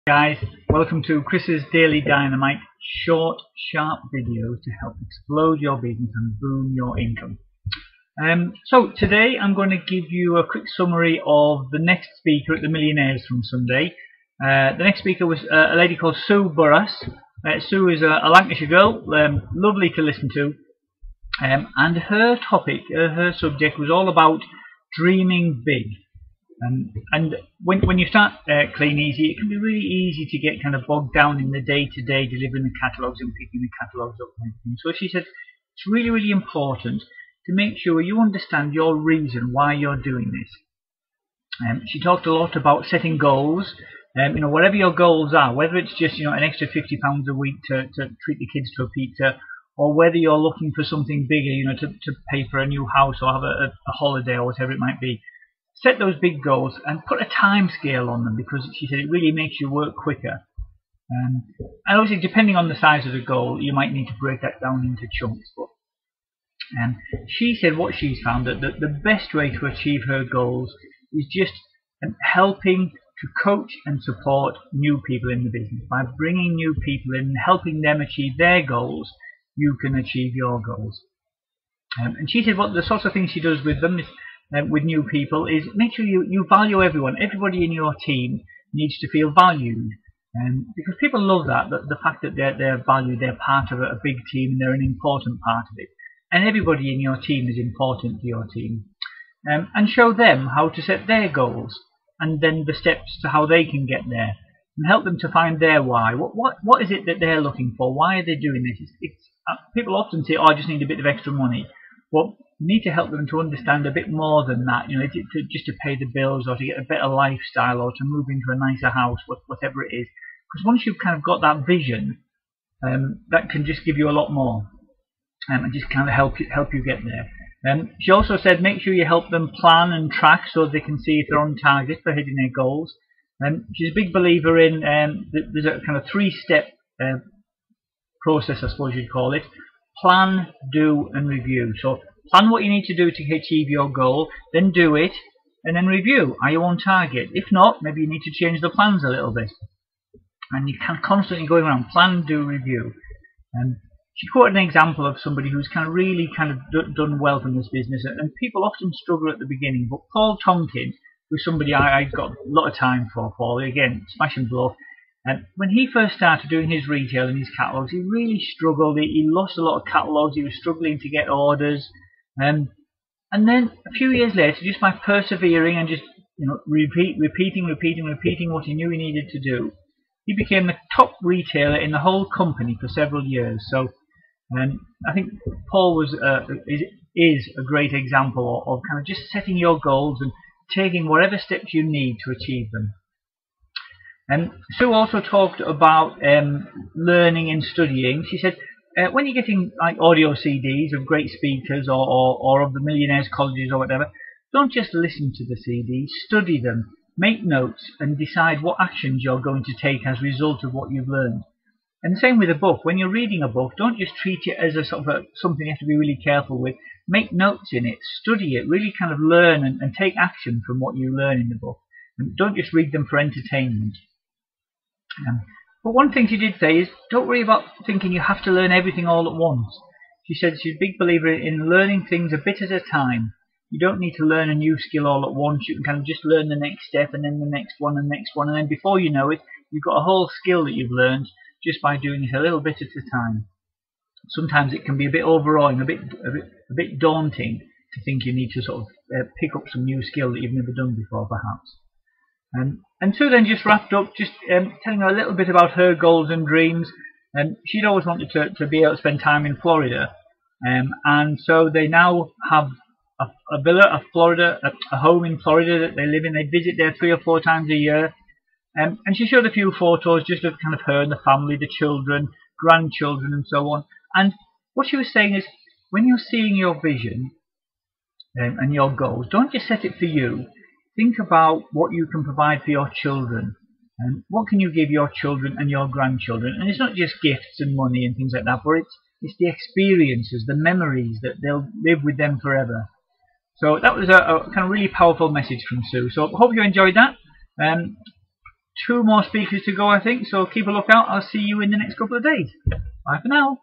Guys, welcome to Chris's Daily Dynamite, short, sharp videos to help explode your business and boom your income. So today I'm going to give you a quick summary of the next speaker at the Millionaires from Sunday. The next speaker was a lady called Sue Burras. Sue is a Lancashire girl, lovely to listen to, and her topic, her subject was all about dreaming big. And when you start Kleeneze, it can be really easy to get kind of bogged down in the day-to-day delivering the catalogues and picking the catalogues up and everything. So she said it's really, really important to make sure you understand your reason why you're doing this. She talked a lot about setting goals. Whatever your goals are, whether it's just an extra £50 a week to treat the kids to a pizza, or whether you're looking for something bigger, to pay for a new house or have a holiday or whatever it might be. Set those big goals and put a time scale on them, because she said it really makes you work quicker. And obviously, depending on the size of the goal, you might need to break that down into chunks. But she said what she's found that the best way to achieve her goals is just helping to coach and support new people in the business. By bringing new people in and helping them achieve their goals, you can achieve your goals. And she said what the sorts of things she does with them is, with new people, is make sure you value everyone. Everybody in your team needs to feel valued, because people love that, the fact that they're valued, they're part of a big team and they're an important part of it. And everybody in your team is important to your team. And show them how to set their goals and then the steps to how they can get there, and help them to find their why. What is it that they're looking for? Why are they doing this? People often say, oh, I just need a bit of extra money. Well, you need to help them to understand a bit more than that, just to pay the bills or to get a better lifestyle or to move into a nicer house, whatever it is. Because once you've kind of got that vision, that can just give you a lot more, and just kind of help you get there. She also said make sure you help them plan and track so they can see if they're on target for hitting their goals. She's a big believer in there's a kind of three-step process, I suppose you'd call it. Plan, do, and review. So plan what you need to do to achieve your goal, then do it, and then review. Are you on target? If not, maybe you need to change the plans a little bit. And you can constantly going around plan, do, review. She quoted an example of somebody who's really done well from this business, and people often struggle at the beginning. But Paul Tonkin, who's somebody I've got a lot of time for. Paul, again, smash and blow. When he first started doing his retail and his catalogues, he really struggled. He lost a lot of catalogues. He was struggling to get orders. And then a few years later, just by persevering and just repeating what he knew he needed to do, he became the top retailer in the whole company for several years. So I think Paul is a great example of kind of just setting your goals and taking whatever steps you need to achieve them. Sue also talked about learning and studying. She said when you're getting like audio CDs of great speakers or of the Millionaires colleges or whatever, don't just listen to the CDs, study them, make notes, and decide what actions you're going to take as a result of what you've learned. And the same with a book. When you're reading a book, don't just treat it as a sort of something you have to be really careful with. Make notes in it, study it, really kind of learn and take action from what you learn in the book. And don't just read them for entertainment. But one thing she did say is don't worry about thinking you have to learn everything all at once. She said she's a big believer in learning things a bit at a time. You don't need to learn a new skill all at once. You can kind of just learn the next step and then the next one and the next one, and then before you know it, you've got a whole skill that you've learned just by doing it a little bit at a time. Sometimes it can be a bit overawing, a bit daunting to think you need to sort of pick up some new skill that you've never done before, perhaps. And Sue then just wrapped up, just telling her a little bit about her goals and dreams. She'd always wanted to be able to spend time in Florida, and so they now have a villa, a home in Florida that they live in. They visit there 3 or 4 times a year, and she showed a few photos just of kind of her and the family, the children, grandchildren, and so on. And what she was saying is, when you're seeing your vision and your goals, don't just set it for you. Think about what you can provide for your children, and what can you give your children and your grandchildren. And it's not just gifts and money and things like that, but it's the experiences, the memories that they'll live with them forever. So that was a kind of really powerful message from Sue. So I hope you enjoyed that. 2 more speakers to go, I think, so keep a lookout. I'll see you in the next couple of days. Bye for now.